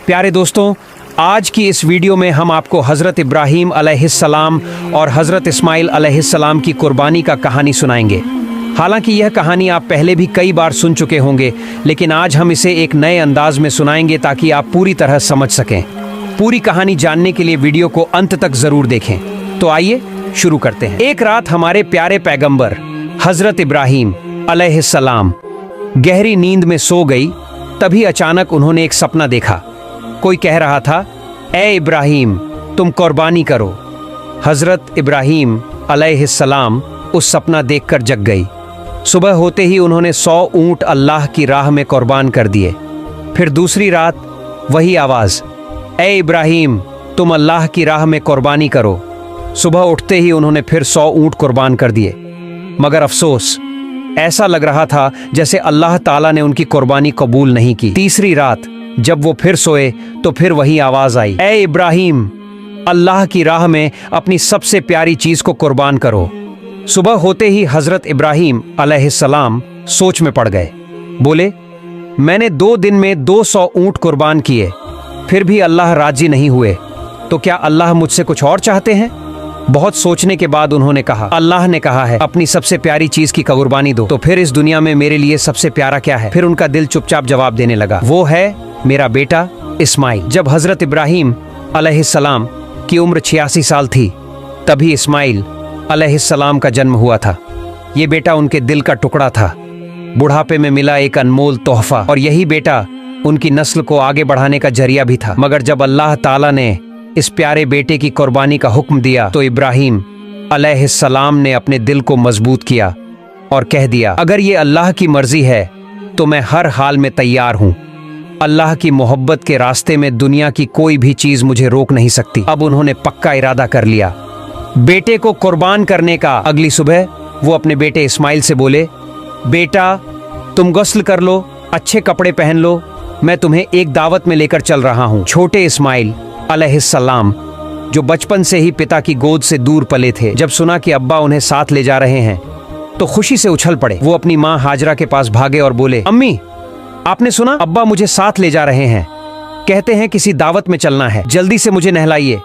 प्यारे दोस्तों, आज की इस वीडियो में हम आपको हज़रत इब्राहीम अलैहिस्सलाम और हज़रत इस्माइल अलैहिस्सलाम की कुर्बानी का कहानी सुनाएंगे। हालांकि यह कहानी आप पहले भी कई बार सुन चुके होंगे, लेकिन आज हम इसे एक नए अंदाज में सुनाएंगे ताकि आप पूरी तरह समझ सकें। पूरी कहानी जानने के लिए वीडियो को अंत तक ज़रूर देखें। तो आइए शुरू करते हैं। एक रात हमारे प्यारे पैगंबर हज़रत इब्राहीम अलैहिस्सलाम गहरी नींद में सो गई। तभी अचानक उन्होंने एक सपना देखा। कोई कह रहा था, ए इब्राहीम, तुम कुर्बानी करो। हज़रत इब्राहीम अलैहिस्सलाम उस सपना देखकर जग गई। सुबह होते ही उन्होंने 100 ऊँट अल्लाह की राह में कुर्बान कर दिए। फिर दूसरी रात वही आवाज़, ए इब्राहीम, तुम अल्लाह की राह में कुर्बानी करो। सुबह उठते ही उन्होंने फिर 100 ऊँट कुर्बान कर दिए। मगर अफसोस, ऐसा लग रहा था जैसे अल्लाह ताला ने उनकी कुर्बानी कबूल नहीं की। तीसरी रात जब वो फिर सोए तो फिर वही आवाज़ आई, ए इब्राहीम, अल्लाह की राह में अपनी सबसे प्यारी चीज़ को कुर्बान करो। सुबह होते ही हज़रत इब्राहीम अलैहिस्सलाम सोच में पड़ गए। बोले, मैंने 2 दिन में 200 ऊँट कुर्बान किए, फिर भी अल्लाह राजी नहीं हुए, तो क्या अल्लाह मुझसे कुछ और चाहते हैं? बहुत सोचने के बाद उन्होंने कहा, अल्लाह ने कहा है अपनी सबसे प्यारी चीज की कुर्बानी दो, तो फिर इस दुनिया में मेरे लिए सबसे प्यारा क्या है? फिर उनका दिल चुपचाप जवाब देने लगा, वो है मेरा बेटा इस्माइल। जब हज़रत इब्राहीम अलैहिस्सलाम की उम्र 86 साल थी, तभी इस्माइल अलैहिस्सलाम का जन्म हुआ था। ये बेटा उनके दिल का टुकड़ा था, बुढ़ापे में मिला एक अनमोल तोहफा, और यही बेटा उनकी नस्ल को आगे बढ़ाने का जरिया भी था। मगर जब अल्लाह ताला ने इस प्यारे बेटे की कुर्बानी का हुक्म दिया तो इब्राहीम अलैहिस्सलाम ने अपने दिल को मजबूत किया और कह दिया, अगर ये अल्लाह की मर्जी है तो मैं हर हाल में तैयार हूँ। अल्लाह की मोहब्बत के रास्ते में दुनिया की कोई भी चीज मुझे रोक नहीं सकती। अब उन्होंने पक्का इरादा कर लिया बेटे को कुर्बान करने का। अगली सुबह वो अपने बेटे इस्माइल से बोले, बेटा, तुम गुस्ल कर लो, अच्छे कपड़े पहन लो, मैं तुम्हें एक दावत में लेकर चल रहा हूँ। छोटे इस्माइल अलैहिस्सलाम, जो बचपन से ही पिता की गोद से दूर पले थे, जब सुना कि अब्बा उन्हें साथ ले जा रहे हैं तो खुशी से उछल पड़े। वो अपनी माँ हाजरा के पास भागे और बोले, अम्मी, आपने सुना? अब्बा मुझे साथ ले जा रहे हैं, कहते हैं किसी दावत में चलना है, जल्दी से मुझे नहलाइए,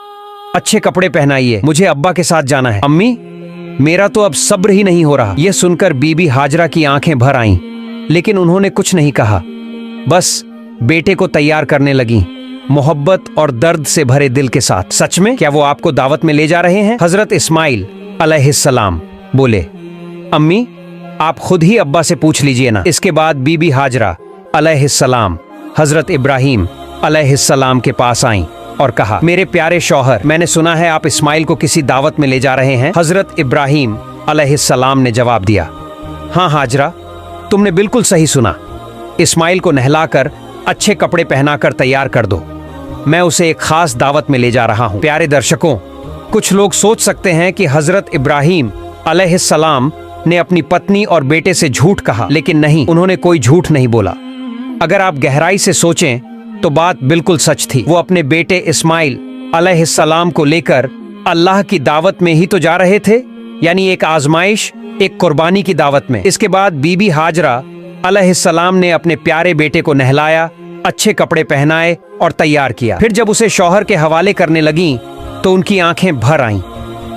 अच्छे कपड़े पहनाइए, मुझे अब्बा के साथ जाना है। अम्मी, मेरा तो अब सब्र ही नहीं हो रहा। यह सुनकर बीबी हाजरा की आंखें भर आईं, लेकिन उन्होंने कुछ नहीं कहा, बस बेटे को तैयार करने लगी, मोहब्बत और दर्द से भरे दिल के साथ। सच में क्या वो आपको दावत में ले जा रहे हैं? हज़रत इस्माइल अलैहिस्सलाम बोले, अम्मी, आप खुद ही अब्बा से पूछ लीजिए ना। इसके बाद बीबी हाजरा अलैहिस्सलाम हज़रत इब्राहीम अलैहिस्सलाम के पास आईं और कहा, मेरे प्यारे शौहर, मैंने सुना है आप इस्माइल को किसी दावत में ले जा रहे हैं। हज़रत इब्राहीम अलैहिस्सलाम ने जवाब दिया, हाँ हाजरा, तुमने बिल्कुल सही सुना। इस्माइल को नहलाकर अच्छे कपड़े पहनाकर तैयार कर दो, मैं उसे एक खास दावत में ले जा रहा हूँ। प्यारे दर्शकों, कुछ लोग सोच सकते हैं कि हज़रत इब्राहीम अलैहिस्सलाम ने अपनी पत्नी और बेटे से झूठ कहा, लेकिन नहीं, उन्होंने कोई झूठ नहीं बोला। अगर आप गहराई से सोचें तो बात बिल्कुल सच थी। वो अपने बेटे इस्माइल अलैहिस्सलाम को लेकर अल्लाह की दावत में ही तो जा रहे थे, यानी एक आजमाइश, एक कुर्बानी की दावत में। इसके बाद बीबी हाजरा अलैहिस्सलाम ने अपने प्यारे बेटे को नहलाया, अच्छे कपड़े पहनाए और तैयार किया। फिर जब उसे शौहर के हवाले करने लगीं तो उनकी आंखें भर आईं।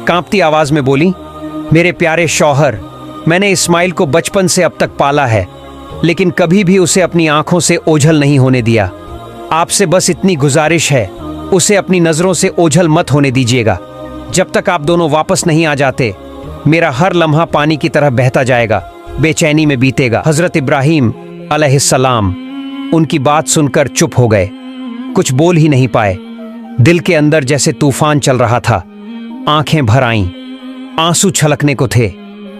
कांपती आवाज में बोली, मेरे प्यारे शौहर, मैंने इस्माइल को बचपन से अब तक पाला है, लेकिन कभी भी उसे अपनी आंखों से ओझल नहीं होने दिया। आपसे बस इतनी गुजारिश है, उसे अपनी नजरों से ओझल मत होने दीजिएगा। जब तक आप दोनों वापस नहीं आ जाते, मेरा हर लम्हा पानी की तरह बहता जाएगा, बेचैनी में बीतेगा। हज़रत इब्राहीम अलैहिस्सलाम उनकी बात सुनकर चुप हो गए, कुछ बोल ही नहीं पाए। दिल के अंदर जैसे तूफान चल रहा था, आंखें भर आईं, आंसू छलकने को थे,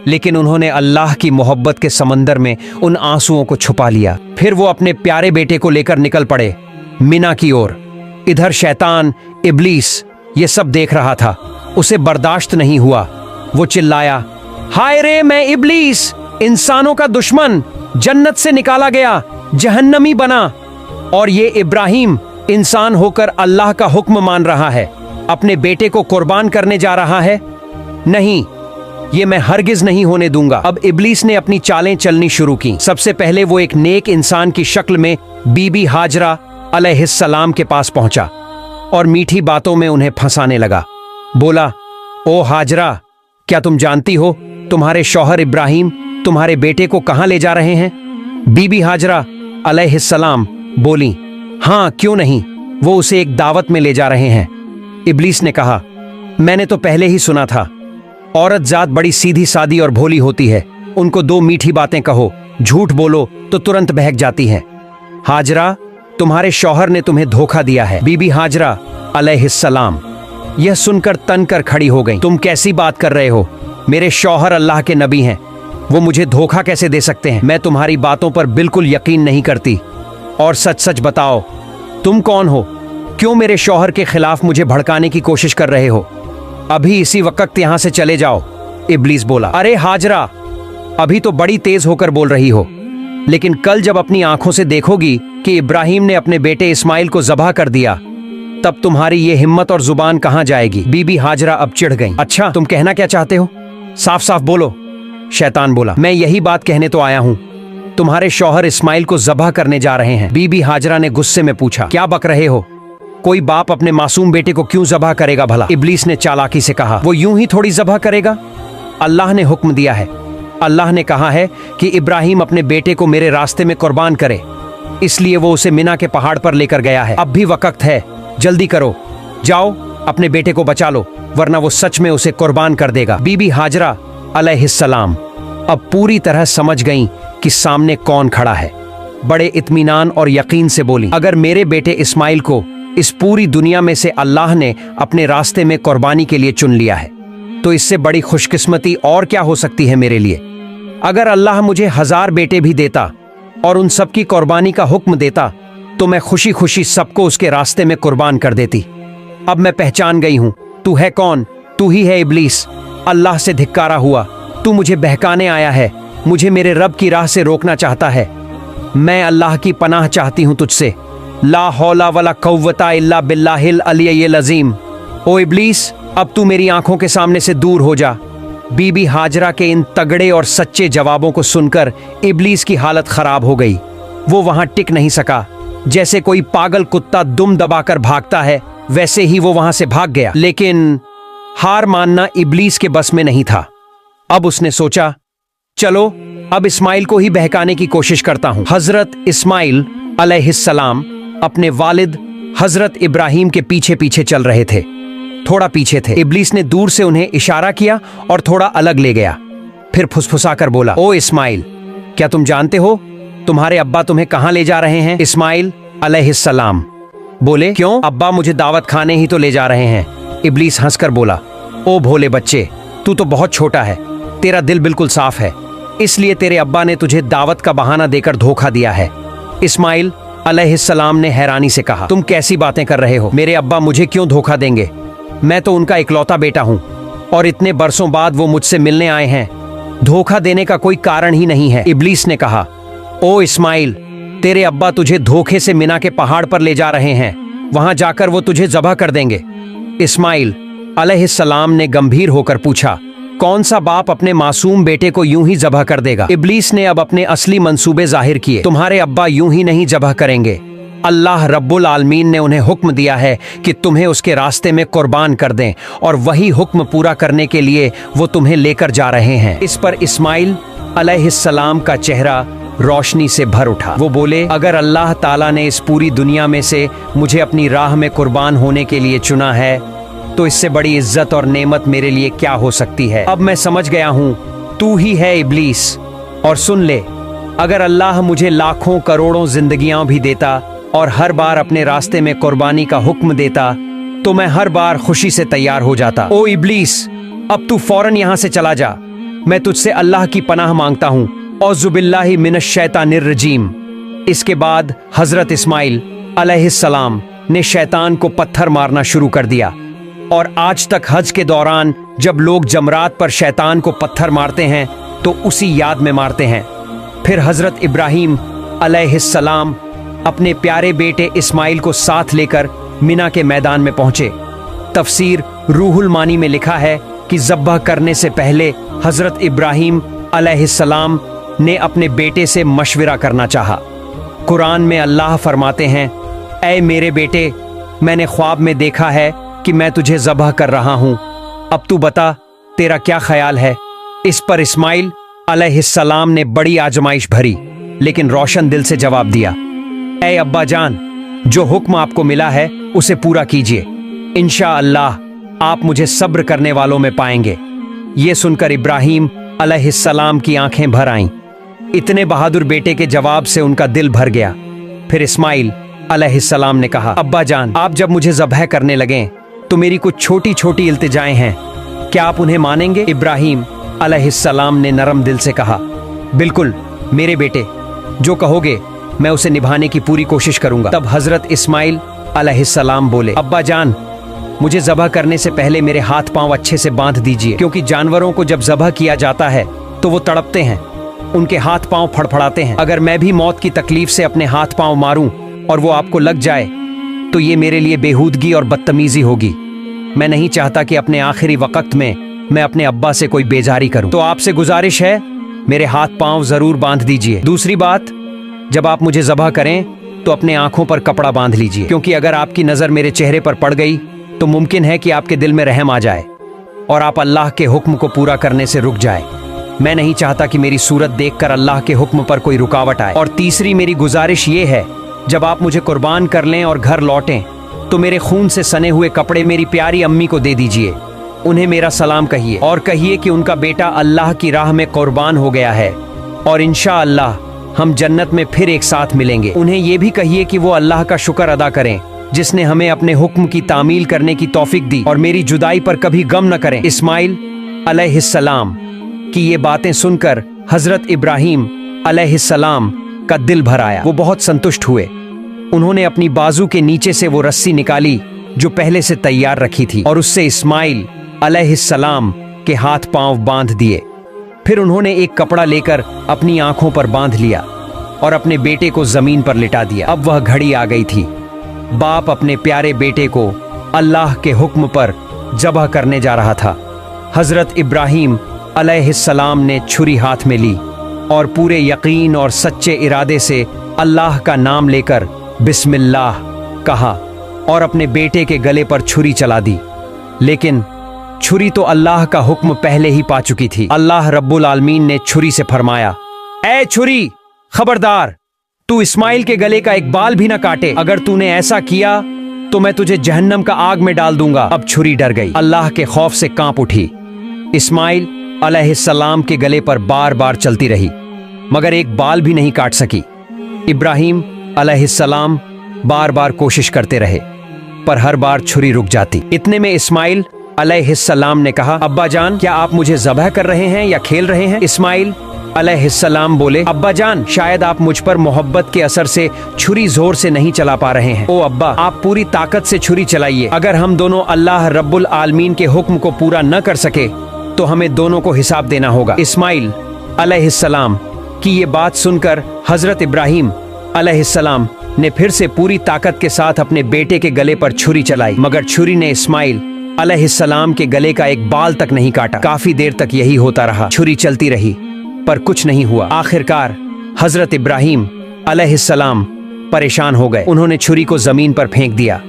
लेकिन उन्होंने अल्लाह की मोहब्बत के समंदर में उन आंसुओं को छुपा लिया। फिर वो अपने प्यारे बेटे को लेकर निकल पड़े मिना की ओर। इधर शैतान इब्लीस ये सब देख रहा था, उसे बर्दाश्त नहीं हुआ। वो चिल्लाया, हाय रे, मैं इब्लीस, इंसानों का दुश्मन, जन्नत से निकाला गया, जहन्नमी बना, और ये इब्राहीम इंसान होकर अल्लाह का हुक्म मान रहा है, अपने बेटे को कुर्बान करने जा रहा है। नहीं, ये मैं हरगिज नहीं होने दूंगा। अब इब्लीस ने अपनी चालें चलनी शुरू की। सबसे पहले वो एक नेक इंसान की शक्ल में बीबी हाजरा अलैहिस्सलाम के पास पहुंचा और मीठी बातों में उन्हें फंसाने लगा। बोला, ओ हाजरा, क्या तुम जानती हो तुम्हारे शौहर इब्राहिम तुम्हारे बेटे को कहां ले जा रहे हैं? बीबी हाजरा अलैहिस्सलाम बोली, हाँ क्यों नहीं, वो उसे एक दावत में ले जा रहे हैं। इब्लीस ने कहा, मैंने तो पहले ही सुना था, औरत जात बड़ी सीधी सादी और भोली होती है, उनको दो मीठी बातें कहो, झूठ बोलो तो तुरंत बहक जाती हैं। हाजरा, तुम्हारे शौहर ने तुम्हें धोखा दिया है। बीबी हाजरा अलैहिस्सलाम यह सुनकर तन कर खड़ी हो गई। तुम कैसी बात कर रहे हो? मेरे शौहर अल्लाह के नबी हैं, वो मुझे धोखा कैसे दे सकते हैं? मैं तुम्हारी बातों पर बिल्कुल यकीन नहीं करती। और सच सच बताओ, तुम कौन हो? क्यों मेरे शौहर के खिलाफ मुझे भड़काने की कोशिश कर रहे हो? अभी इसी वक्त यहां से चले जाओ। इब्लीस बोला, अरे हाजरा, अभी तो बड़ी तेज होकर बोल रही हो, लेकिन कल जब अपनी आंखों से देखोगी कि इब्राहिम ने अपने बेटे इस्माइल को ज़बह कर दिया, तब तुम्हारी ये हिम्मत और जुबान कहां जाएगी? बीबी हाजरा अब चिढ़ गई। अच्छा, तुम कहना क्या चाहते हो? साफ साफ बोलो। शैतान बोला, मैं यही बात कहने तो आया हूं, तुम्हारे शौहर इस्माइल को ज़बह करने जा रहे हैं। बीबी हाजरा ने गुस्से में पूछा, क्या बक रहे हो? कोई बाप अपने मासूम बेटे को क्यों ज़बह करेगा भला? इब्लीस ने चालाकी से कहा, वो यूं ही थोड़ी ज़बह करेगा, अल्लाह ने हुक्म दिया है। अल्लाह ने कहा है कि इब्राहिम अपने बेटे को मेरे रास्ते में कुर्बान करे, इसलिए वो उसे मिना के पहाड़ पर लेकर गया है। अब भी वक्त है, जल्दी करो, जाओ अपने बेटे को बचा लो, वरना वो सच में उसे कुर्बान कर देगा। बीबी हाजरा अलैहिस्सलाम अब पूरी तरह समझ गईं कि सामने कौन खड़ा है। बड़े इत्मीनान और यकीन से बोली, अगर मेरे बेटे इस्माइल को इस पूरी दुनिया में से अल्लाह ने अपने रास्ते में कुर्बानी के लिए चुन लिया है, तो इससे बड़ी खुशकिस्मती और क्या हो सकती है मेरे लिए। अगर अल्लाह मुझे 1000 बेटे भी देता और उन सब की कुर्बानी का हुक्म देता, तो मैं खुशी खुशी सबको उसके रास्ते में कुर्बान कर देती। अब मैं पहचान गई हूं, तू है कौन? तू ही है इब्लीस, अल्लाह से धिक्कारा हुआ। तू मुझे बहकाने आया है, मुझे मेरे रब की राह से रोकना चाहता है। मैं अल्लाह की पनाह चाहती हूं तुझसे। ला हौला वला कव्वता इल्ला बिल्लाहिल अलिय्यिल अज़ीम। ओ इब्लीस, अब तू मेरी आंखों के सामने से दूर हो जा। बीबी हाजरा के इन तगड़े और सच्चे जवाबों को सुनकर इब्लीस की हालत खराब हो गई। वो वहां टिक नहीं सका। जैसे कोई पागल कुत्ता दुम दबाकर भागता है, वैसे ही वो वहां से भाग गया। लेकिन हार मानना इब्लीस के बस में नहीं था। अब उसने सोचा, चलो अब इस्माइल को ही बहकाने की कोशिश करता हूं। हजरत इस्माइल अलैहिस्सलाम अपने वालिद हजरत इब्राहिम के पीछे पीछे चल रहे थे। थोड़ा पीछे थे। इब्लीस ने दूर से उन्हें इशारा किया और थोड़ा अलग ले गया। फिर फुसफुसाकर बोला, ओ इस्माइल, क्या तुम जानते हो तुम्हारे अब्बा तुम्हें कहां ले जा रहे हैं? इस्माइल अलैहिस्सलाम बोले, क्यों? अब्बा मुझे दावत खाने ही तो ले जा रहे हैं। इब्लीस हंसकर बोला, ओ भोले बच्चे, तू तो बहुत छोटा है, तेरा दिल बिल्कुल साफ है, इसलिए तेरे अब्बा ने तुझे दावत का बहाना देकर धोखा दिया है। इस्माइल अलैहिस्सलाम ने हैरानी से कहा, तुम कैसी बातें कर रहे हो? मेरे अब्बा मुझे क्यों धोखा देंगे? मैं तो उनका इकलौता बेटा हूं और इतने बरसों बाद वो मुझसे मिलने आए हैं। धोखा देने का कोई कारण ही नहीं है। इब्लीस ने कहा, ओ इस्माइल, तेरे अब्बा तुझे धोखे से मिना के पहाड़ पर ले जा रहे हैं, वहां जाकर वो तुझे ज़बह कर देंगे। इस्माइल अलैहिस्सलाम ने गंभीर होकर पूछा, कौन सा बाप अपने मासूम बेटे को यूं ही ज़बह कर देगा? इब्लीस ने अब अपने असली मंसूबे जाहिर किए। तुम्हारे अब्बा यूं ही नहीं ज़बह करेंगे। अल्लाह रब्बुल आलमीन ने उन्हें हुक्म दिया है कि तुम्हें उसके रास्ते में कुर्बान कर दें, और वही हुक्म पूरा करने के लिए वो तुम्हें लेकर जा रहे हैं। इस पर इस्माइल अलैहिस्सलाम का चेहरा रोशनी से भर उठा। वो बोले, अगर अल्लाह ताला ने इस पूरी दुनिया में से मुझे अपनी राह में कुर्बान होने के लिए चुना है, तो इससे बड़ी इज्जत और नेमत मेरे लिए क्या हो सकती है। अब मैं समझ गया हूँ, तू ही है इब्लीस। और सुन ले, अगर अल्लाह मुझे लाखों करोड़ों जिंदगियां भी देता और हर बार अपने रास्ते में कुर्बानी का हुक्म देता, तो मैं हर बार खुशी से तैयार हो जाता। ओ इब्लीस, अब तू फौरन यहाँ से चला जा। मैं तुझसे अल्लाह की पनाह मांगता हूँ। औज़ुबिल्लाहि मिनश शैतानिर रजीम। इसके बाद हजरत इस्माइल अलैहिस्सलाम ने शैतान को पत्थर मारना शुरू कर दिया, और आज तक हज के दौरान जब लोग जमरात पर शैतान को पत्थर मारते हैं तो उसी याद में मारते हैं। फिर हजरत इब्राहिम अलैहिस्सलाम अपने प्यारे बेटे इस्माइल को साथ लेकर मिना के मैदान में पहुंचे। तफसीर रूहुल मानी में लिखा है कि ज़ब्ह करने से पहले हजरत इब्राहिम अलैहिस्सलाम ने अपने बेटे से मशविरा करना चाहा। कुरान में अल्लाह फरमाते हैं, ऐ मेरे बेटे, मैंने ख्वाब में देखा है कि मैं तुझे ज़बह कर रहा हूं। अब तू बता, तेरा क्या ख्याल है? इस पर इस्माइल अलैहिस्सलाम ने बड़ी आजमाइश भरी लेकिन रोशन दिल से जवाब दिया, ऐ अब्बा जान, जो हुक्म आपको मिला है उसे पूरा कीजिए। इंशाअल्लाह आप मुझे सब्र करने वालों में पाएंगे। ये सुनकर इब्राहिम अलैहिस्सलाम की आंखें भर आईं। इतने बहादुर बेटे के जवाब से उनका दिल भर गया। फिर इस्माइल अलैहिस्सलाम ने कहा, अब्बा जान, आप जब मुझे ज़बह करने लगें तो मेरी कुछ छोटी छोटी इल्तिजाएं हैं, क्या आप उन्हें मानेंगे? इब्राहिम अलैहिस्सलाम ने नरम दिल से कहा, बिल्कुल मेरे बेटे, जो कहोगे मैं उसे निभाने की पूरी कोशिश करूंगा। तब हजरत इस्माइल अलैहिस्सलाम बोले, अब्बा जान, मुझे ज़बह करने से पहले मेरे हाथ पांव अच्छे से बांध दीजिए, क्योंकि जानवरों को जब ज़बह किया जाता है तो वो तड़पते हैं, उनके हाथ पांव फड़फड़ाते हैं। अगर मैं भी मौत की तकलीफ से अपने हाथ पांव मारूं और वो आपको लग जाए तो ये मेरे लिए बेहूदगी और बदतमीजी होगी। मैं नहीं चाहता कि अपने आखिरी वक्त में मैं अपने अब्बा से कोई बेजारी करूं। तो आपसे गुजारिश है, मेरे हाथ पांव जरूर बांध दीजिए। दूसरी बात, जब आप मुझे ज़बह करें तो अपने आंखों पर कपड़ा बांध लीजिए, क्योंकि अगर आपकी नजर मेरे चेहरे पर पड़ गई तो मुमकिन है कि आपके दिल में रहम आ जाए और आप अल्लाह के हुक्म को पूरा करने से रुक जाए। मैं नहीं चाहता कि मेरी सूरत देखकर अल्लाह के हुक्म पर कोई रुकावट आए। और तीसरी मेरी गुजारिश ये है, जब आप मुझे कुर्बान कर लें और घर लौटें तो मेरे खून से सने हुए कपड़े मेरी प्यारी अम्मी को दे दीजिए। उन्हें मेरा सलाम कहिए और कहिए कि उनका बेटा अल्लाह की राह में कुर्बान हो गया है और इंशाअल्लाह हम जन्नत में फिर एक साथ मिलेंगे। उन्हें ये भी कहिए कि वो अल्लाह का शुक्र अदा करें जिसने हमें अपने हुक्म की तामील करने की तौफीक दी और मेरी जुदाई पर कभी गम न करें। इस्माइल अलैहिस्सलाम की ये बातें सुनकर हजरत इब्राहिम अलैहिस्सलाम का दिल भर आया। वो बहुत संतुष्ट हुए। उन्होंने अपनी बाजू के नीचे से वो रस्सी निकाली जो पहले से तैयार रखी थी और उससे इस्माइल अलैहिस्सलाम के हाथ पांव बांध दिए। फिर उन्होंने एक कपड़ा लेकर अपनी आंखों पर बांध लिया और अपने बेटे को जमीन पर लिटा दिया। अब वह घड़ी आ गई थी। बाप अपने प्यारे बेटे को अल्लाह के हुक्म पर ज़बह करने जा रहा था। हजरत इब्राहिम अलैहिस्सलाम ने छुरी हाथ में ली और पूरे यकीन और सच्चे इरादे से अल्लाह का नाम लेकर बिस्मिल्लाह कहा और अपने बेटे के गले पर छुरी चला दी। लेकिन छुरी तो अल्लाह का हुक्म पहले ही पा चुकी थी। अल्लाह रब्बुल आलमीन ने छुरी से फरमाया, ऐ छुरी, खबरदार, तू इस्माइल के गले का एक बाल भी ना काटे। अगर तूने ऐसा किया तो मैं तुझे जहन्नम का आग में डाल दूंगा। अब छुरी डर गई, अल्लाह के खौफ से कांप उठी। इस्माइल अलैहिस्सलाम के गले पर बार बार चलती रही मगर एक बाल भी नहीं काट सकी। इब्राहिम अलैहिस्सलाम बार बार कोशिश करते रहे पर हर बार छुरी रुक जाती। इतने में इस्माइल अलैहिस्सलाम ने कहा, अब्बा जान, क्या आप मुझे ज़बह कर रहे हैं या खेल रहे हैं? इस्माइल अलैहिस्सलाम बोले, अब्बा जान, शायद आप मुझ पर मोहब्बत के असर से छुरी जोर से नहीं चला पा रहे हैं। ओ अब्बा, आप पूरी ताकत से छुरी चलाइए। अगर हम दोनों अल्लाह रब्बुल आलमीन के हुक्म को पूरा न कर सके तो हमें दोनों को हिसाब देना होगा। इस्माइल अलैहिस्सलाम की ये बात सुनकर हजरत इब्राहिम अलैहिस्सलाम ने फिर से पूरी ताकत के साथ अपने बेटे के गले पर छुरी चलाई मगर छुरी ने इस्माइल अलैहिस्सलाम के गले का एक बाल तक नहीं काटा। काफी देर तक यही होता रहा। छुरी चलती रही पर कुछ नहीं हुआ। आखिरकार हजरत इब्राहिम अलैहिस्सलाम परेशान हो गए। उन्होंने छुरी को जमीन पर फेंक दिया।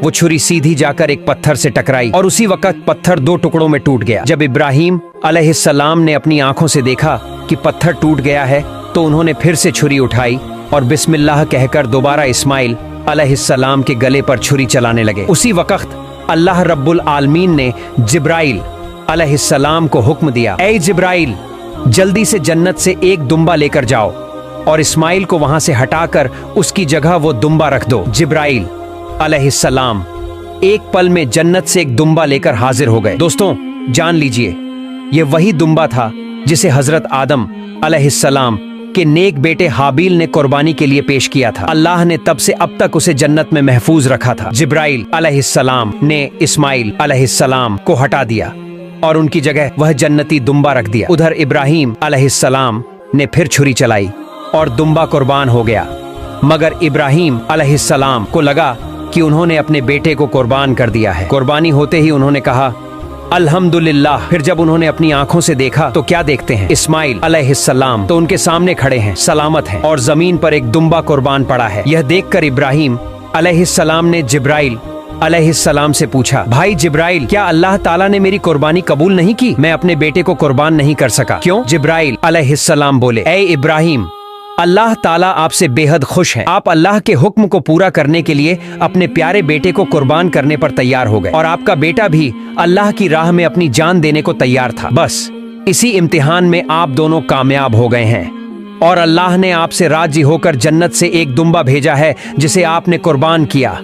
वो छुरी सीधी जाकर एक पत्थर से टकराई और उसी वक्त पत्थर दो टुकड़ों में टूट गया। जब इब्राहिम अलैहिस्सलाम ने अपनी आंखों से देखा कि पत्थर टूट गया है तो उन्होंने फिर से छुरी उठाई और बिस्मिल्लाह कहकर दोबारा इस्माइल अलैहिस्सलाम के गले पर छुरी चलाने लगे। उसी वक्त अल्लाह रब्बुल आलमीन ने जिब्राइल अलैहिस्सलाम को हुक्म दिया, ऐ जिब्राइल, जल्दी से जन्नत से एक दुम्बा लेकर जाओ और इस्माइल को वहां से हटाकर उसकी जगह वो दुम्बा रख दो। जिब्राइल अलैहिस्सलाम एक पल में जन्नत से एक दुम्बा लेकर हाजिर हो गए। दोस्तों, जान लीजिए, ये वही दुम्बा था जिसे हजरत आदम अलैहिस्सलाम के नेक बेटे हाबील ने कुर्बानी के लिए पेश किया था। अल्लाह ने तब से अब तक उसे जन्नत में महफूज रखा था। जिब्राइल अलैहिस्सलाम ने इस्माइल अलैहिस्सलाम को हटा दिया और उनकी जगह वह जन्नती दुम्बा रख दिया। उधर इब्राहिम अलैहिस्सलाम ने फिर छुरी चलाई और दुम्बा कुर्बान हो गया मगर इब्राहिम अलैहिस्सलाम को लगा कि उन्होंने अपने बेटे को कुर्बान कर दिया है। कुर्बानी होते ही उन्होंने कहा, अल्हम्दुलिल्लाह। फिर जब उन्होंने अपनी आंखों से देखा तो क्या देखते हैं, इस्माइल अलैहिस्सलाम तो उनके सामने खड़े हैं, सलामत हैं और जमीन पर एक दुम्बा कुर्बान पड़ा है। यह देखकर इब्राहिम अलैहिस्सलाम ने जिब्राइल अलैहिस्सलाम से पूछा, भाई जिब्राइल, क्या अल्लाह ताला ने मेरी कुर्बानी कबूल नहीं की? मैं अपने बेटे को कुर्बान नहीं कर सका। क्यों? जिब्राइल अलैहिस्सलाम बोले, ए इब्राहिम, अल्लाह ताला आपसे बेहद खुश है। आप अल्लाह के हुक्म को पूरा करने के लिए अपने प्यारे बेटे को कुर्बान करने पर तैयार हो गए और आपका बेटा भी अल्लाह की राह में अपनी जान देने को तैयार था। बस इसी इम्तिहान में आप दोनों कामयाब हो गए हैं और अल्लाह ने आपसे राजी होकर जन्नत से एक दुम्बा भेजा है जिसे आपने कुर्बान किया।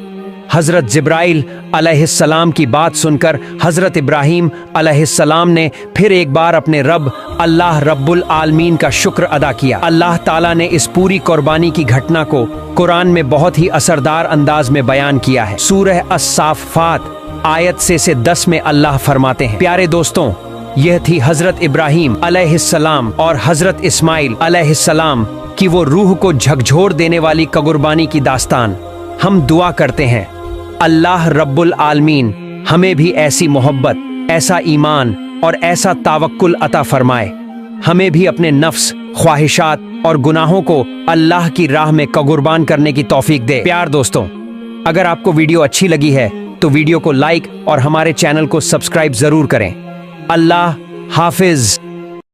हजरत जिब्राइल अलैहिस्सलाम की बात सुनकर हजरत इब्राहिम अलैहिस्सलाम ने फिर एक बार अपने रब अल्लाह रब्बुल आलमीन का शुक्र अदा किया। अल्लाह ताला ने इस पूरी कुर्बानी की घटना को कुरान में बहुत ही असरदार अंदाज में बयान किया है। सूरह अस-साफ़ात आयत से 10 में अल्लाह फरमाते हैं, प्यारे दोस्तों, यह थी हजरत इब्राहिम अलैहिस्सलाम और हजरत इस्माइल अलैहिस्सलाम की वो रूह को झकझोर देने वाली कुर्बानी की दास्तान। हम दुआ करते हैं अल्लाह रब्बुल आलमीन हमें भी ऐसी मोहब्बत, ऐसा ईमान और ऐसा तावक्कुल अता फरमाए। हमें भी अपने नफ्स, ख्वाहिशात और गुनाहों को अल्लाह की राह में कुर्बान करने की तौफीक दे। प्यार दोस्तों, अगर आपको वीडियो अच्छी लगी है तो वीडियो को लाइक और हमारे चैनल को सब्सक्राइब जरूर करें। अल्लाह हाफिज।